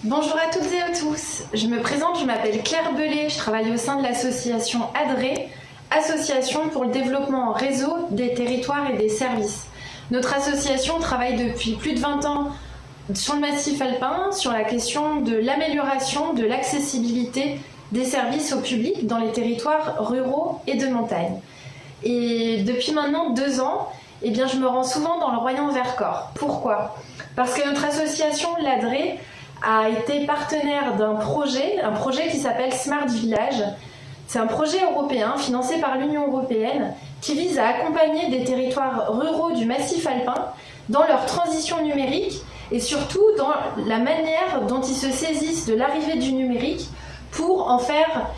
Bonjour à toutes et à tous, je me présente, je m'appelle Claire Bellet, je travaille au sein de l'association ADRE, Association pour le développement en réseau des territoires et des services. Notre association travaille depuis plus de 20 ans sur le massif alpin, sur la question de l'amélioration de l'accessibilité des services au public dans les territoires ruraux et de montagne. Et depuis maintenant 2 ans, je me rends souvent dans le Royan-Vercors. Pourquoi? Parce que notre association, l'ADRE, a été partenaire d'un projet qui s'appelle Smart Village. C'est un projet européen financé par l'Union européenne qui vise à accompagner des territoires ruraux du massif alpin dans leur transition numérique et surtout dans la manière dont ils se saisissent de l'arrivée du numérique pour en faire,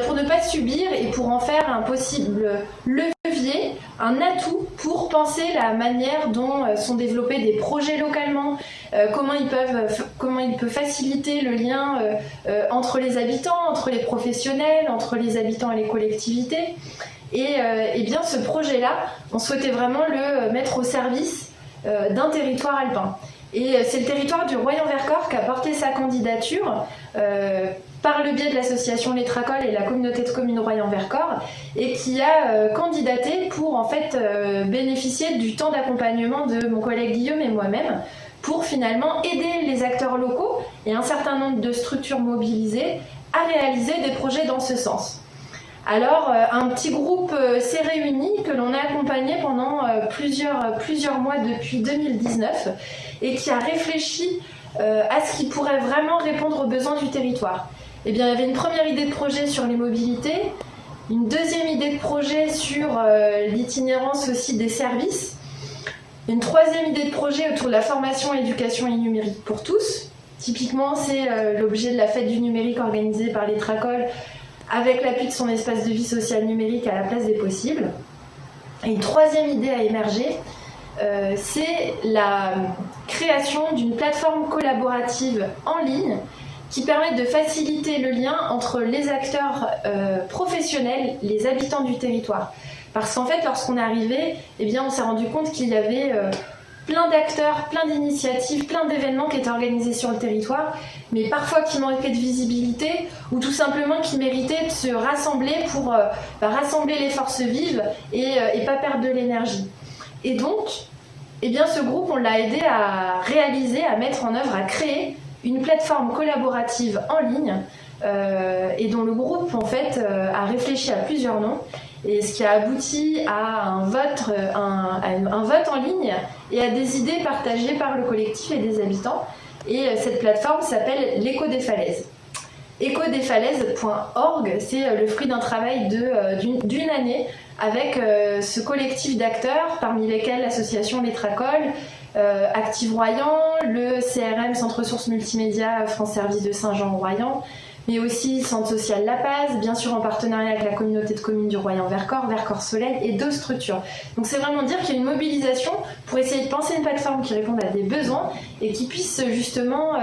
pour ne pas subir et pour en faire un possible levier, un atout pour penser la manière dont sont développés des projets localement, comment ils peuvent faciliter le lien entre les habitants, entre les professionnels, entre les habitants et les collectivités. Et ce projet-là, on souhaitait vraiment le mettre au service d'un territoire alpin. Et c'est le territoire du Royan-Vercors qui a porté sa candidature par le biais de l'association Les Tracoles et la communauté de communes Royan-Vercors et qui a candidaté pour bénéficier du temps d'accompagnement de mon collègue Guillaume et moi-même pour finalement aider les acteurs locaux et un certain nombre de structures mobilisées à réaliser des projets dans ce sens. Alors, un petit groupe s'est réuni que l'on a accompagné pendant plusieurs mois depuis 2019 et qui a réfléchi à ce qui pourrait vraiment répondre aux besoins du territoire. Il y avait une première idée de projet sur les mobilités, une deuxième idée de projet sur l'itinérance aussi des services, une troisième idée de projet autour de la formation, éducation et numérique pour tous. Typiquement, c'est l'objet de la fête du numérique organisée par les Tracoles avec l'appui de son espace de vie social numérique à la place des possibles. Et une troisième idée à émerger, c'est la création d'une plateforme collaborative en ligne qui permet de faciliter le lien entre les acteurs professionnels, les habitants du territoire. Parce qu'en fait, lorsqu'on est arrivé, on s'est rendu compte qu'il y avait plein d'acteurs, plein d'initiatives, plein d'événements qui étaient organisés sur le territoire, mais parfois qui manquaient de visibilité ou tout simplement qui méritaient de se rassembler pour rassembler les forces vives et pas perdre de l'énergie. Et donc, ce groupe, on l'a aidé à réaliser, à mettre en œuvre, à créer une plateforme collaborative en ligne et dont le groupe a réfléchi à plusieurs noms et ce qui a abouti à un vote en ligne et à des idées partagées par le collectif et des habitants. Et cette plateforme s'appelle l'Écho des Falaises. Échodesfalaises.org, c'est le fruit d'un travail d'une année avec ce collectif d'acteurs, parmi lesquels l'association Les Tracoles, Active Royan, le CRM, Centre Ressources Multimédia France Service de Saint-Jean-Royan, mais aussi Centre Social La Paz, bien sûr en partenariat avec la communauté de communes du Royan-Vercors, Vercors Soleil et d'autres structures. Donc c'est vraiment dire qu'il y a une mobilisation pour essayer de penser une plateforme qui réponde à des besoins et qui puisse justement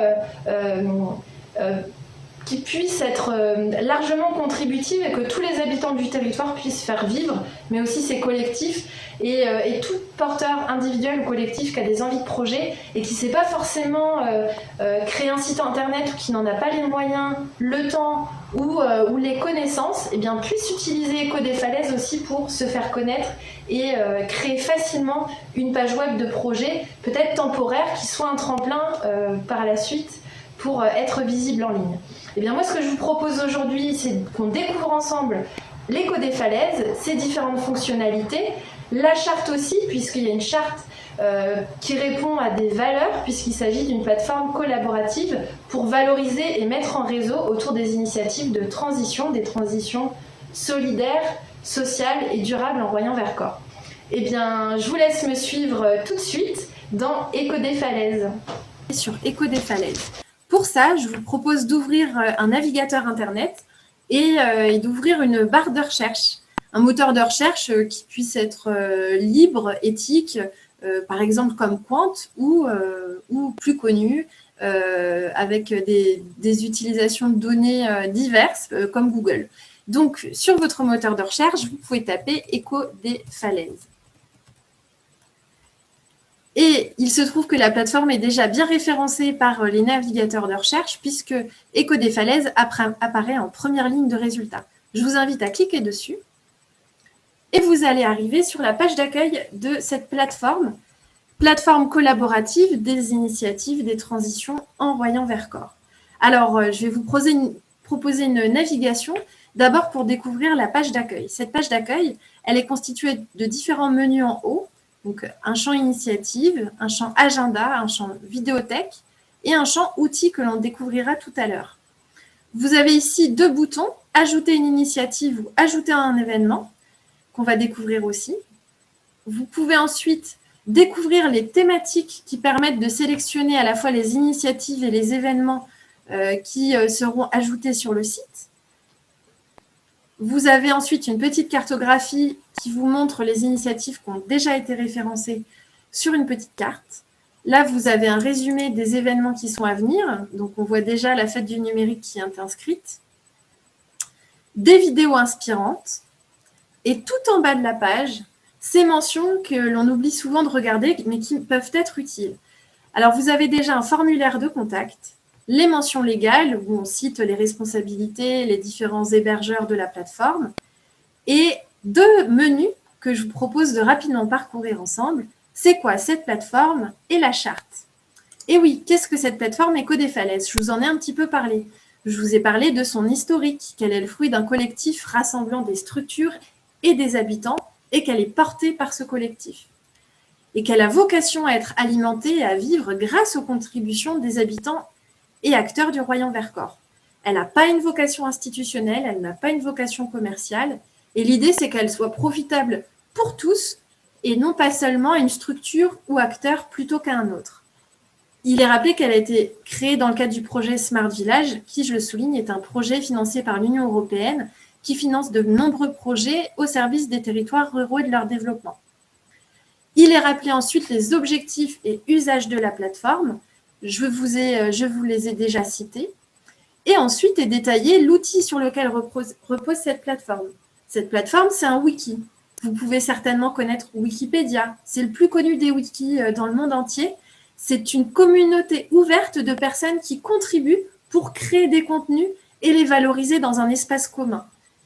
être largement contributive et que tous les habitants du territoire puissent faire vivre, mais aussi ces collectifs et tout porteur individuel ou collectif qui a des envies de projet et qui ne sait pas forcément créer un site internet ou qui n'en a pas les moyens, le temps ou les connaissances, puisse utiliser Écho des Falaises aussi pour se faire connaître et créer facilement une page web de projet, peut-être temporaire, qui soit un tremplin par la suite pour être visible en ligne. Moi, ce que je vous propose aujourd'hui, c'est qu'on découvre ensemble l'Écho des Falaises, ses différentes fonctionnalités, la charte aussi, puisqu'il y a une charte qui répond à des valeurs, puisqu'il s'agit d'une plateforme collaborative pour valoriser et mettre en réseau autour des initiatives de transition, des transitions solidaires, sociales et durables en Royan-Vercors. Je vous laisse me suivre tout de suite dans Écho des Falaises. Sur Écho des Falaises. Pour ça, je vous propose d'ouvrir un navigateur Internet et d'ouvrir une barre de recherche, un moteur de recherche qui puisse être libre, éthique, par exemple comme Quant ou plus connu, avec des utilisations de données diverses comme Google. Donc, sur votre moteur de recherche, vous pouvez taper Écho des Falaises. Et il se trouve que la plateforme est déjà bien référencée par les navigateurs de recherche puisque Écho des Falaises apparaît en première ligne de résultats. Je vous invite à cliquer dessus et vous allez arriver sur la page d'accueil de cette plateforme collaborative des initiatives des transitions en Royan-Vercors. Alors, je vais vous proposer une navigation d'abord pour découvrir la page d'accueil. Cette page d'accueil, elle est constituée de différents menus en haut, donc un champ initiative, un champ agenda, un champ vidéothèque et un champ outils que l'on découvrira tout à l'heure. Vous avez ici 2 boutons, ajouter une initiative ou ajouter un événement, qu'on va découvrir aussi. Vous pouvez ensuite découvrir les thématiques qui permettent de sélectionner à la fois les initiatives et les événements qui seront ajoutés sur le site. Vous avez ensuite une petite cartographie qui vous montre les initiatives qui ont déjà été référencées sur une petite carte. Là, vous avez un résumé des événements qui sont à venir. Donc, on voit déjà la fête du numérique qui est inscrite. Des vidéos inspirantes. Et tout en bas de la page, ces mentions que l'on oublie souvent de regarder, mais qui peuvent être utiles. Alors, vous avez déjà un formulaire de contact, les mentions légales, où on cite les responsabilités, les différents hébergeurs de la plateforme, et 2 menus que je vous propose de rapidement parcourir ensemble. C'est quoi cette plateforme et la charte? Et oui, qu'est-ce que cette plateforme Écho des Falaises? Je vous en ai un petit peu parlé. Je vous ai parlé de son historique, qu'elle est le fruit d'un collectif rassemblant des structures et des habitants, et qu'elle est portée par ce collectif. Et qu'elle a vocation à être alimentée et à vivre grâce aux contributions des habitants et acteurs du Royan-Vercors. Elle n'a pas une vocation institutionnelle, elle n'a pas une vocation commerciale, et l'idée c'est qu'elle soit profitable pour tous, et non pas seulement une structure ou acteur plutôt qu'à un autre. Il est rappelé qu'elle a été créée dans le cadre du projet Smart Village, qui, je le souligne, est un projet financé par l'Union européenne, qui finance de nombreux projets au service des territoires ruraux et de leur développement. Il est rappelé ensuite les objectifs et usages de la plateforme. Je vous les ai déjà cités. Et ensuite est détaillé l'outil sur lequel repose cette plateforme. Cette plateforme, c'est un wiki. Vous pouvez certainement connaître Wikipédia. C'est le plus connu des wikis dans le monde entier. C'est une communauté ouverte de personnes qui contribuent pour créer des contenus et les valoriser dans un espace commun.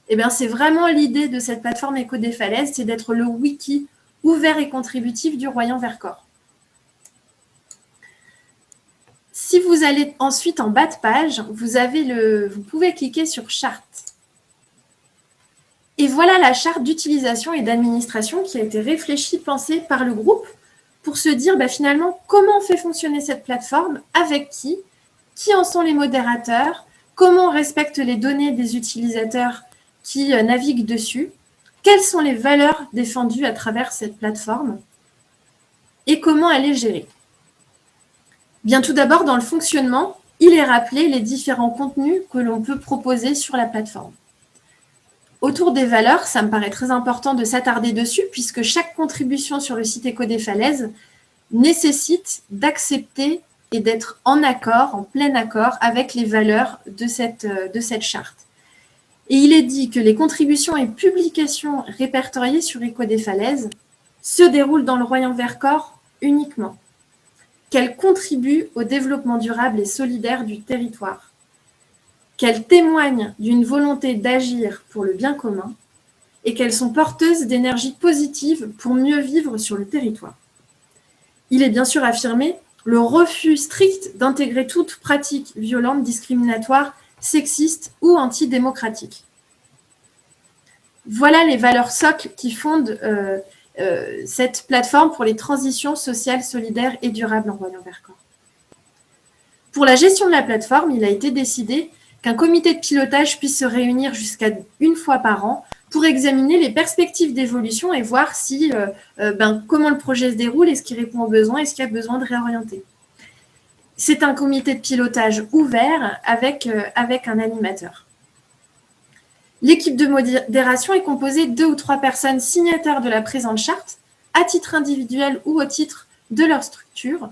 Eh bien, c'est vraiment l'idée de cette plateforme Écho des Falaises, c'est d'être le wiki ouvert et contributif du Royan-Vercors. Si vous allez ensuite en bas de page, vous pouvez cliquer sur Charte. Et voilà la charte d'utilisation et d'administration qui a été réfléchie, pensée par le groupe pour se dire finalement comment on fait fonctionner cette plateforme, avec qui en sont les modérateurs, comment on respecte les données des utilisateurs qui naviguent dessus, quelles sont les valeurs défendues à travers cette plateforme et comment elle est gérée. Bien tout d'abord, dans le fonctionnement, il est rappelé les différents contenus que l'on peut proposer sur la plateforme. Autour des valeurs, ça me paraît très important de s'attarder dessus puisque chaque contribution sur le site Écho des Falaises nécessite d'accepter et d'être en accord, en plein accord avec les valeurs de cette charte. Et il est dit que les contributions et publications répertoriées sur Écho des Falaises se déroulent dans le Royan-Vercors uniquement, qu'elles contribuent au développement durable et solidaire du territoire, qu'elles témoignent d'une volonté d'agir pour le bien commun et qu'elles sont porteuses d'énergie positive pour mieux vivre sur le territoire. Il est bien sûr affirmé le refus strict d'intégrer toute pratique violente, discriminatoire, sexiste ou antidémocratique. Voilà les valeurs socles qui fondent cette plateforme pour les transitions sociales, solidaires et durables en Royan-Vercors. Pour la gestion de la plateforme, il a été décidé qu'un comité de pilotage puisse se réunir jusqu'à 1 fois par an pour examiner les perspectives d'évolution et voir comment le projet se déroule, est-ce qu'il répond aux besoins, est-ce qu'il y a besoin de réorienter. C'est un comité de pilotage ouvert avec un animateur. L'équipe de modération est composée de 2 ou 3 personnes signataires de la présente charte, à titre individuel ou au titre de leur structure,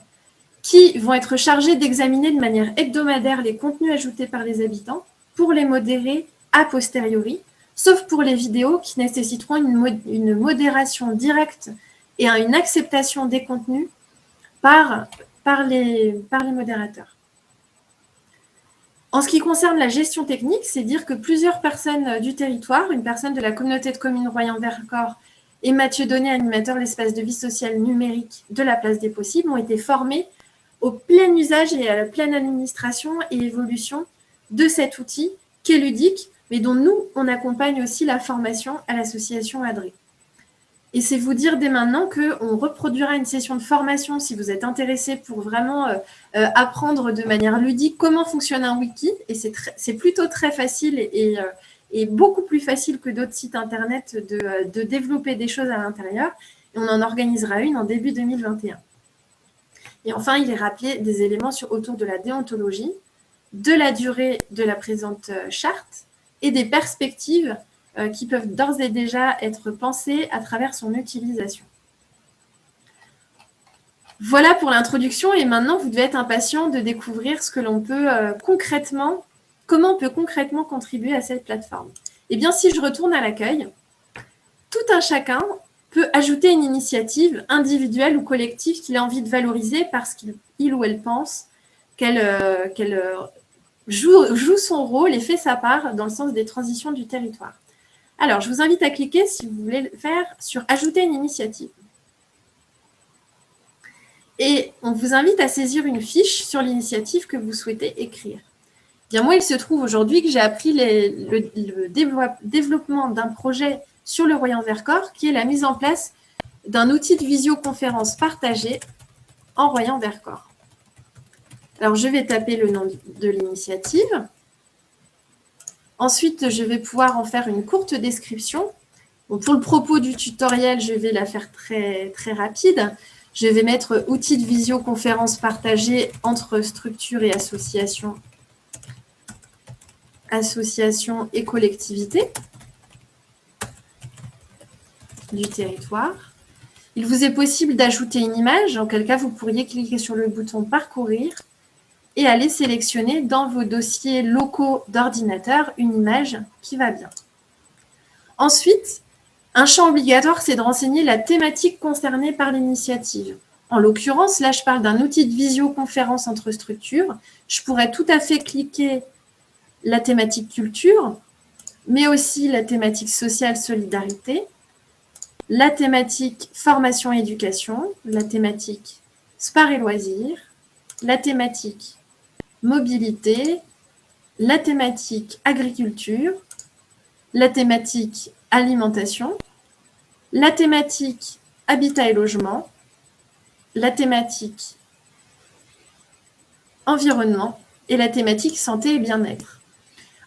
qui vont être chargées d'examiner de manière hebdomadaire les contenus ajoutés par les habitants pour les modérer a posteriori, sauf pour les vidéos qui nécessiteront une modération directe et une acceptation des contenus par les modérateurs. En ce qui concerne la gestion technique, c'est dire que plusieurs personnes du territoire, une personne de la communauté de communes Royan-Vercors et Mathieu Donnet, animateur de l'espace de vie sociale numérique de la Place des Possibles, ont été formés au plein usage et à la pleine administration et évolution de cet outil qui est ludique, mais dont nous, on accompagne aussi la formation à l'association ADRE. Et c'est vous dire dès maintenant qu'on reproduira une session de formation si vous êtes intéressé pour vraiment apprendre de manière ludique comment fonctionne un wiki. Et c'est plutôt très facile et beaucoup plus facile que d'autres sites internet de développer des choses à l'intérieur. Et on en organisera une en début 2021. Et enfin, il est rappelé des éléments autour de la déontologie, de la durée de la présente charte et des perspectives qui peuvent d'ores et déjà être pensées à travers son utilisation. Voilà pour l'introduction et maintenant vous devez être impatient de découvrir ce que l'on peut comment on peut concrètement contribuer à cette plateforme. Eh bien, si je retourne à l'accueil, tout un chacun peut ajouter une initiative individuelle ou collective qu'il a envie de valoriser parce qu'il ou elle pense qu'elle joue son rôle et fait sa part dans le sens des transitions du territoire. Alors, je vous invite à cliquer, si vous voulez le faire, sur « Ajouter une initiative ». Et on vous invite à saisir une fiche sur l'initiative que vous souhaitez écrire. Bien, moi, il se trouve aujourd'hui que j'ai appris le développement d'un projet sur le Royan-Vercors, qui est la mise en place d'un outil de visioconférence partagé en Royan-Vercors. Alors, je vais taper le nom de l'initiative. Ensuite, je vais pouvoir en faire une courte description. Bon, pour le propos du tutoriel, je vais la faire très, très rapide. Je vais mettre outils de visioconférence partagés entre structures et associations et collectivités du territoire. Il vous est possible d'ajouter une image, en quel cas vous pourriez cliquer sur le bouton « Parcourir » et aller sélectionner dans vos dossiers locaux d'ordinateur une image qui va bien. Ensuite, un champ obligatoire, c'est de renseigner la thématique concernée par l'initiative. En l'occurrence, là, je parle d'un outil de visioconférence entre structures. Je pourrais tout à fait cliquer la thématique culture, mais aussi la thématique sociale solidarité, la thématique formation et éducation, la thématique sport et loisirs, la thématique mobilité, la thématique agriculture, la thématique alimentation, la thématique habitat et logement, la thématique environnement et la thématique santé et bien-être.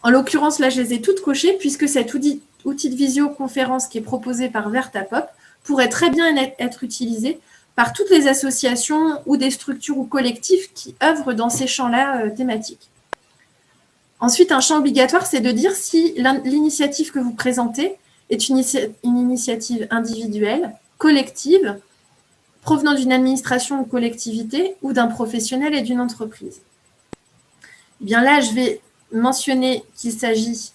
En l'occurrence, là, je les ai toutes cochées puisque cet outil de visioconférence qui est proposé par Vertapop pourrait très bien être utilisé par toutes les associations ou des structures ou collectifs qui œuvrent dans ces champs-là thématiques. Ensuite, un champ obligatoire, c'est de dire si l'initiative que vous présentez est une initiative individuelle, collective, provenant d'une administration ou collectivité ou d'un professionnel et d'une entreprise. Eh bien là, je vais mentionner qu'il s'agit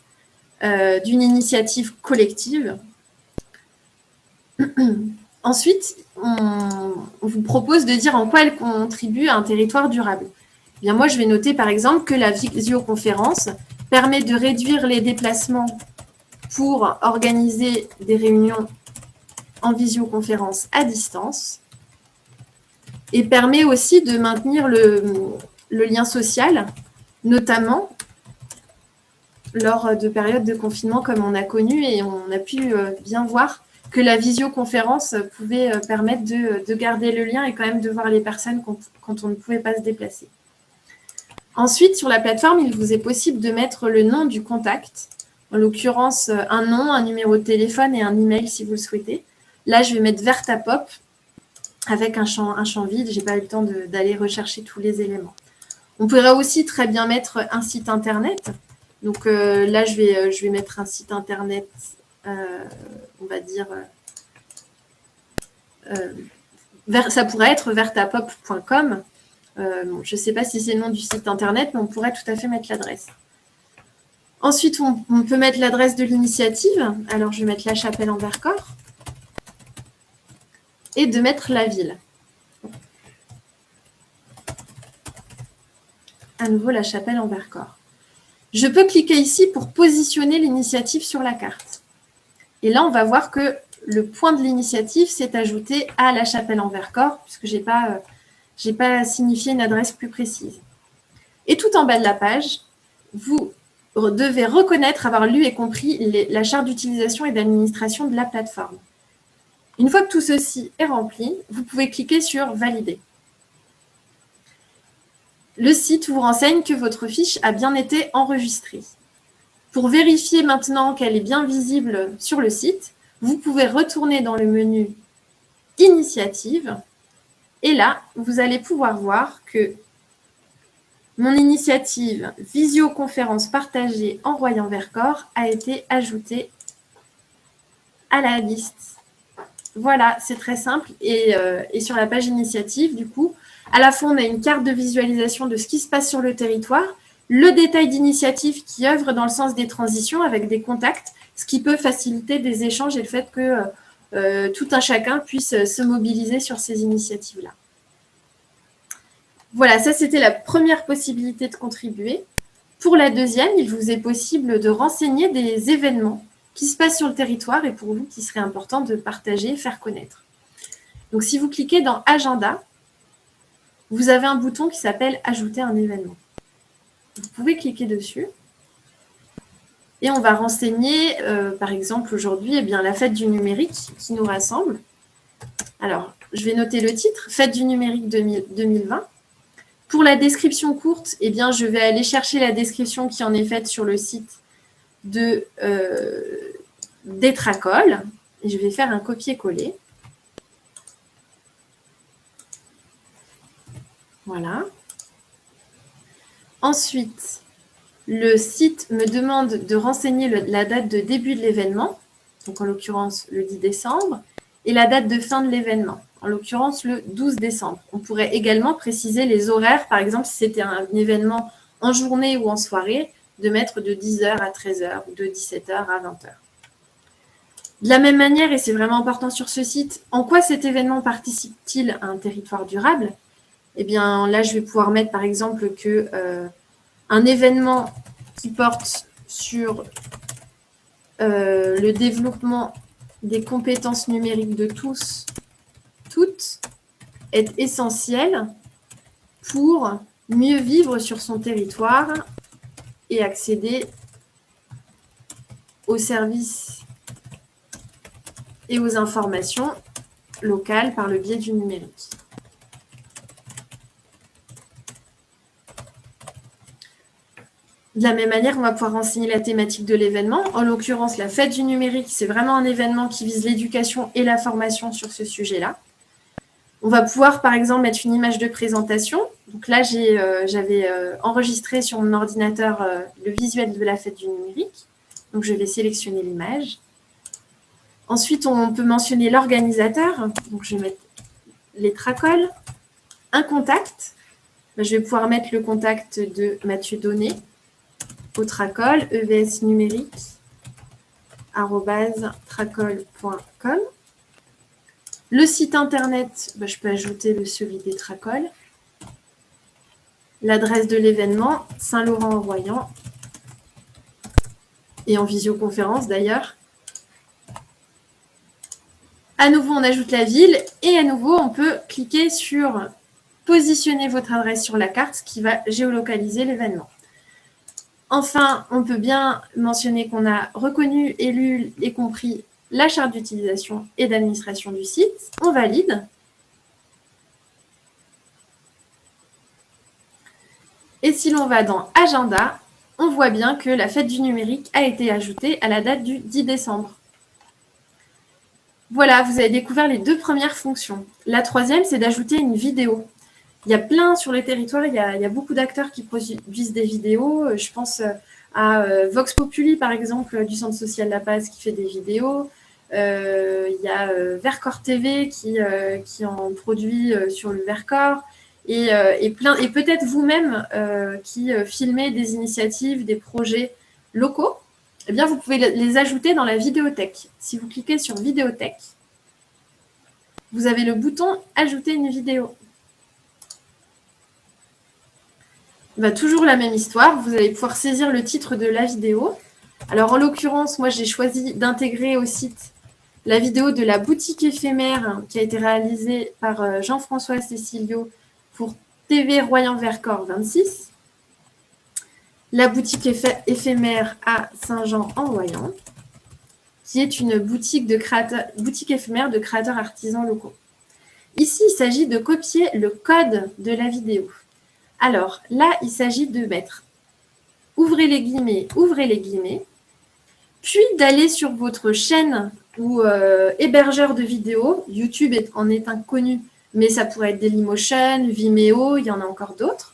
d'une initiative collective. Ensuite, on vous propose de dire en quoi elle contribue à un territoire durable. Eh bien, moi, je vais noter par exemple que la visioconférence permet de réduire les déplacements pour organiser des réunions en visioconférence à distance et permet aussi de maintenir le lien social, notamment lors de périodes de confinement comme on a connu et on a pu bien voir que la visioconférence pouvait permettre de garder le lien et quand même de voir les personnes quand on ne pouvait pas se déplacer. Ensuite, sur la plateforme, il vous est possible de mettre le nom du contact, en l'occurrence un nom, un numéro de téléphone et un email si vous le souhaitez. Là, je vais mettre Vertapop avec un champ vide. Je n'ai pas eu le temps d'aller rechercher tous les éléments. On pourrait aussi très bien mettre un site internet. Donc là, je vais mettre un site internet, on va dire, ça pourrait être vertapop.com. Je ne sais pas si c'est le nom du site internet, mais on pourrait tout à fait mettre l'adresse. Ensuite, on peut mettre l'adresse de l'initiative. Alors, je vais mettre La Chapelle en Vercors. Et de mettre la ville. à nouveau la chapelle en Vercors. Je peux cliquer ici pour positionner l'initiative sur la carte. Et là, on va voir que le point de l'initiative s'est ajouté à la chapelle en Vercors, puisque je n'ai pas signifié une adresse plus précise. Et tout en bas de la page, vous devez reconnaître avoir lu et compris la charte d'utilisation et d'administration de la plateforme. Une fois que tout ceci est rempli, vous pouvez cliquer sur « Valider ». Le site vous renseigne que votre fiche a bien été enregistrée. Pour vérifier maintenant qu'elle est bien visible sur le site, vous pouvez retourner dans le menu « Initiative » et là, vous allez pouvoir voir que mon initiative visioconférence partagée en Royan-Vercors a été ajoutée à la liste. Voilà, c'est très simple. Et sur la page initiative, du coup, à la fois, on a une carte de visualisation de ce qui se passe sur le territoire, le détail d'initiatives qui œuvrent dans le sens des transitions avec des contacts, ce qui peut faciliter des échanges et le fait que tout un chacun puisse se mobiliser sur ces initiatives-là. Voilà, ça c'était la première possibilité de contribuer. Pour la deuxième, il vous est possible de renseigner des événements qui se passent sur le territoire et pour vous qui serait important de partager et faire connaître. Donc si vous cliquez dans Agenda, vous avez un bouton qui s'appelle Ajouter un événement. Vous pouvez cliquer dessus et on va renseigner, par exemple aujourd'hui, la fête du numérique qui nous rassemble. Alors, je vais noter le titre, Fête du numérique 2020. Pour la description courte, je vais aller chercher la description qui en est faite sur le site de d'Etracol et je vais faire un copier-coller. Voilà. Ensuite, le site me demande de renseigner la date de début de l'événement, donc en l'occurrence le 10 décembre, et la date de fin de l'événement, en l'occurrence le 12 décembre. On pourrait également préciser les horaires, par exemple si c'était un événement en journée ou en soirée, de mettre de 10h à 13h ou de 17h à 20h. De la même manière, et c'est vraiment important sur ce site, en quoi cet événement participe-t-il à un territoire durable? Eh bien, là, je vais pouvoir mettre, par exemple, que un événement qui porte sur le développement des compétences numériques de tous, toutes, est essentiel pour mieux vivre sur son territoire et accéder aux services et aux informations locales par le biais du numérique. De la même manière, on va pouvoir renseigner la thématique de l'événement. En l'occurrence, la fête du numérique, c'est vraiment un événement qui vise l'éducation et la formation sur ce sujet-là. On va pouvoir, par exemple, mettre une image de présentation. Donc là, j'avais enregistré sur mon ordinateur le visuel de la fête du numérique. Donc, je vais sélectionner l'image. Ensuite, on peut mentionner l'organisateur. Donc, je vais mettre l'Etracol. Un contact. Je vais pouvoir mettre le contact de Mathieu Donnet. Tracol, evsnumérique@tracol.com. Le site internet, je peux ajouter celui d'Etracol. L'adresse de l'événement, Saint-Laurent-en-Royan. Et en visioconférence d'ailleurs. À nouveau, on ajoute la ville et à nouveau, on peut cliquer sur positionner votre adresse sur la carte, ce qui va géolocaliser l'événement. Enfin, on peut bien mentionner qu'on a reconnu, élu et compris la charte d'utilisation et d'administration du site. On valide. Et si l'on va dans Agenda, on voit bien que la fête du numérique a été ajoutée à la date du 10 décembre. Voilà, vous avez découvert les deux premières fonctions. La troisième, c'est d'ajouter une vidéo. Il y a plein sur le territoire, il y a beaucoup d'acteurs qui produisent des vidéos. Je pense à Vox Populi, par exemple, du Centre social La Paz qui fait des vidéos. Il y a Vercors TV qui en produit sur le Vercors. Et peut-être vous-même qui filmez des initiatives, des projets locaux, eh bien, vous pouvez les ajouter dans la vidéothèque. Si vous cliquez sur Vidéothèque, vous avez le bouton « Ajouter une vidéo ». Bah, toujours la même histoire. Vous allez pouvoir saisir le titre de la vidéo. Alors, en l'occurrence, moi, j'ai choisi d'intégrer au site la vidéo de la boutique éphémère qui a été réalisée par Jean-François Cécilio pour TV Royan-Vercors 26. La boutique éphémère à Saint-Jean-en-Royan, qui est une boutique éphémère de créateurs artisans locaux. Ici, il s'agit de copier le code de la vidéo. Alors, là, il s'agit de mettre ouvrez les guillemets, puis d'aller sur votre chaîne ou hébergeur de vidéos. YouTube en est inconnu, mais ça pourrait être Dailymotion, Vimeo, il y en a encore d'autres.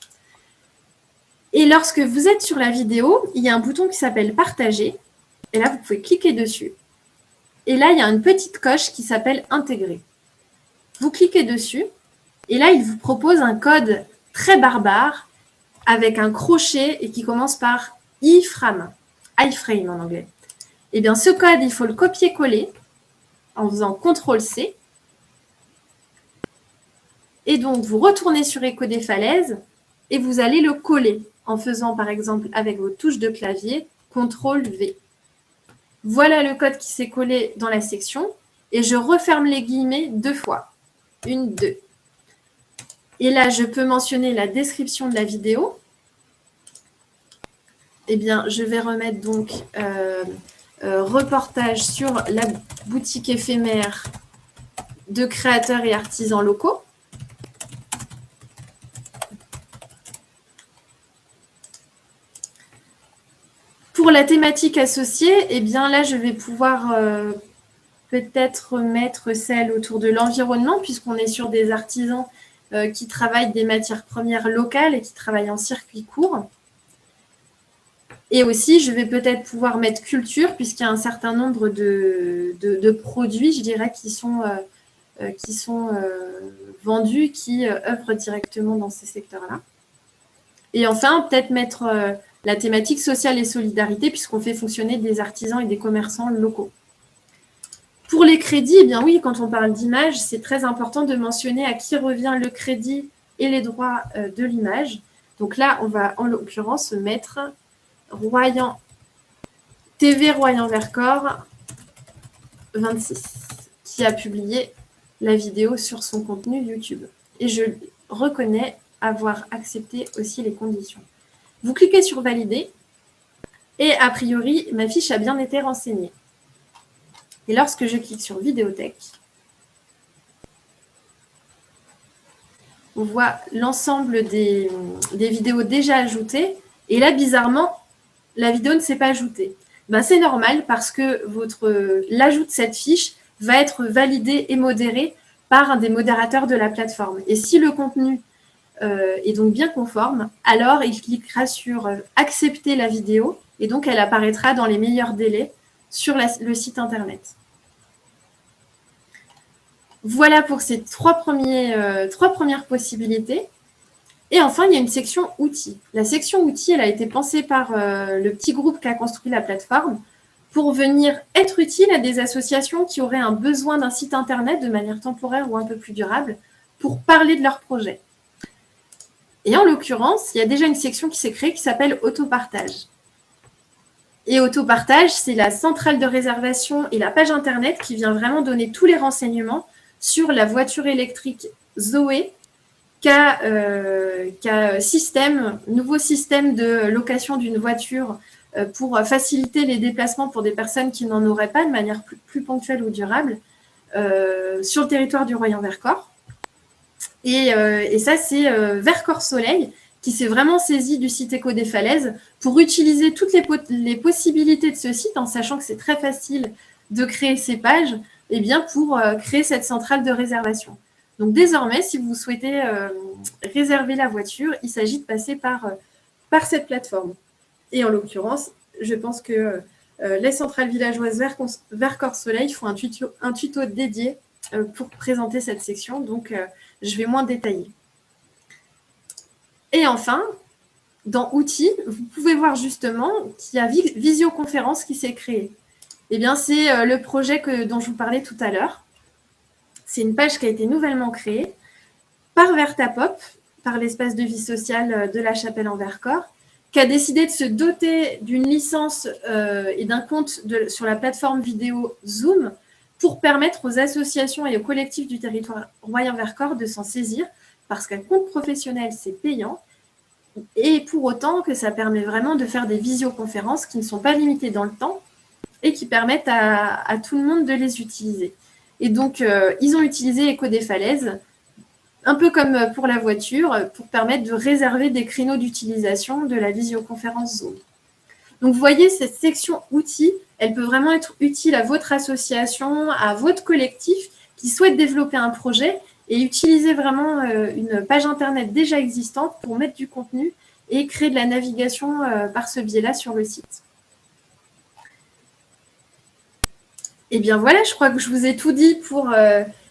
Et lorsque vous êtes sur la vidéo, il y a un bouton qui s'appelle « Partager ». Et là, vous pouvez cliquer dessus. Et là, il y a une petite coche qui s'appelle « Intégrer ». Vous cliquez dessus. Et là, il vous propose un code très barbare avec un crochet et qui commence par iframe en anglais. Eh bien, ce code, il faut le copier-coller en faisant CTRL-C. Et donc, vous retournez sur Écho des falaises et vous allez le coller en faisant, par exemple, avec vos touches de clavier, CTRL-V. Voilà le code qui s'est collé dans la section et je referme les guillemets 2 fois. 1, 2. Et là, je peux mentionner la description de la vidéo. Eh bien, je vais remettre donc reportage sur la boutique éphémère de créateurs et artisans locaux. Pour la thématique associée, eh bien là, je vais pouvoir peut-être mettre celle autour de l'environnement, puisqu'on est sur des artisans qui travaillent des matières premières locales et qui travaillent en circuit court. Et aussi, je vais peut-être pouvoir mettre culture, puisqu'il y a un certain nombre de produits, je dirais, qui sont vendus, qui œuvrent directement dans ces secteurs-là. Et enfin, peut-être mettre la thématique sociale et solidarité, puisqu'on fait fonctionner des artisans et des commerçants locaux. Pour les crédits, eh bien oui, quand on parle d'image, c'est très important de mentionner à qui revient le crédit et les droits de l'image. Donc là, on va en l'occurrence mettre TV Royan-Vercors 26, qui a publié la vidéo sur son contenu YouTube. Et je reconnais avoir accepté aussi les conditions. Vous cliquez sur Valider et a priori, ma fiche a bien été renseignée. Et lorsque je clique sur Vidéothèque, on voit l'ensemble des vidéos déjà ajoutées. Et là, bizarrement, la vidéo ne s'est pas ajoutée. Ben, c'est normal parce que l'ajout de cette fiche va être validé et modéré par un des modérateurs de la plateforme. Et si le contenu est donc bien conforme, alors il cliquera sur « Accepter la vidéo » et donc elle apparaîtra dans les meilleurs délais sur le site internet. Voilà pour ces trois premières possibilités. Et enfin, il y a une section outils. La section outils, elle a été pensée par le petit groupe qui a construit la plateforme pour venir être utile à des associations qui auraient un besoin d'un site internet de manière temporaire ou un peu plus durable pour parler de leur projet. Et en l'occurrence, il y a déjà une section qui s'est créée qui s'appelle Autopartage. Et Autopartage, c'est la centrale de réservation et la page internet qui vient vraiment donner tous les renseignements sur la voiture électrique Zoé, nouveau système de location d'une voiture pour faciliter les déplacements pour des personnes qui n'en auraient pas de manière plus ponctuelle ou durable sur le territoire du Royan-Vercors. Et ça, c'est Vercors Soleil qui s'est vraiment saisi du site Écho des falaises pour utiliser toutes les possibilités de ce site en sachant que c'est très facile de créer ces pages et bien pour créer cette centrale de réservation. Donc désormais, si vous souhaitez réserver la voiture, il s'agit de passer par cette plateforme. Et en l'occurrence, je pense que les centrales villageoises Vercors Soleil font un tuto dédié pour présenter cette section, donc je vais moins détailler. Et enfin, dans Outils, vous pouvez voir justement qu'il y a Visioconférence qui s'est créée. Eh bien, c'est le projet dont je vous parlais tout à l'heure. C'est une page qui a été nouvellement créée par Vertapop par l'espace de vie sociale de la Chapelle-en-Vercors, qui a décidé de se doter d'une licence et d'un compte sur la plateforme vidéo Zoom pour permettre aux associations et aux collectifs du territoire Royan-Vercors de s'en saisir, parce qu'un compte professionnel, c'est payant, et pour autant que ça permet vraiment de faire des visioconférences qui ne sont pas limitées dans le temps et qui permettent à tout le monde de les utiliser. Et donc, ils ont utilisé Écho des Falaises, un peu comme pour la voiture, pour permettre de réserver des créneaux d'utilisation de la visioconférence Zoom. Donc, vous voyez, cette section outils, elle peut vraiment être utile à votre association, à votre collectif qui souhaite développer un projet et utiliser vraiment une page Internet déjà existante pour mettre du contenu et créer de la navigation par ce biais-là sur le site. Et bien voilà, je crois que je vous ai tout dit pour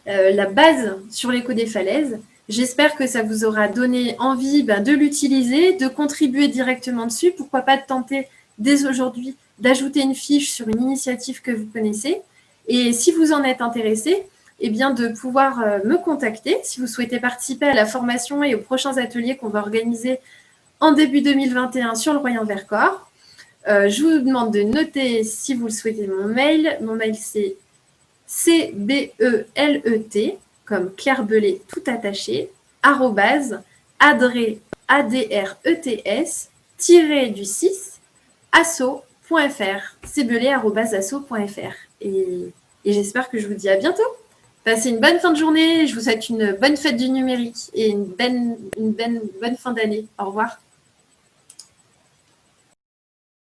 la base sur l'écho des falaises. J'espère que ça vous aura donné envie de l'utiliser, de contribuer directement dessus. Pourquoi pas de tenter dès aujourd'hui d'ajouter une fiche sur une initiative que vous connaissez. Et si vous en êtes intéressé, eh bien de pouvoir me contacter si vous souhaitez participer à la formation et aux prochains ateliers qu'on va organiser en début 2021 sur le Royan-Vercors. Je vous demande de noter, si vous le souhaitez, mon mail. Mon mail, c'est cbelet, comme Claire Bellet, tout attaché, @adrets, du 6, asso.fr, cbelet@asso.fr. Et j'espère que je vous dis à bientôt. Passez une bonne fin de journée. Je vous souhaite une bonne fête du numérique et une bonne fin d'année. Au revoir.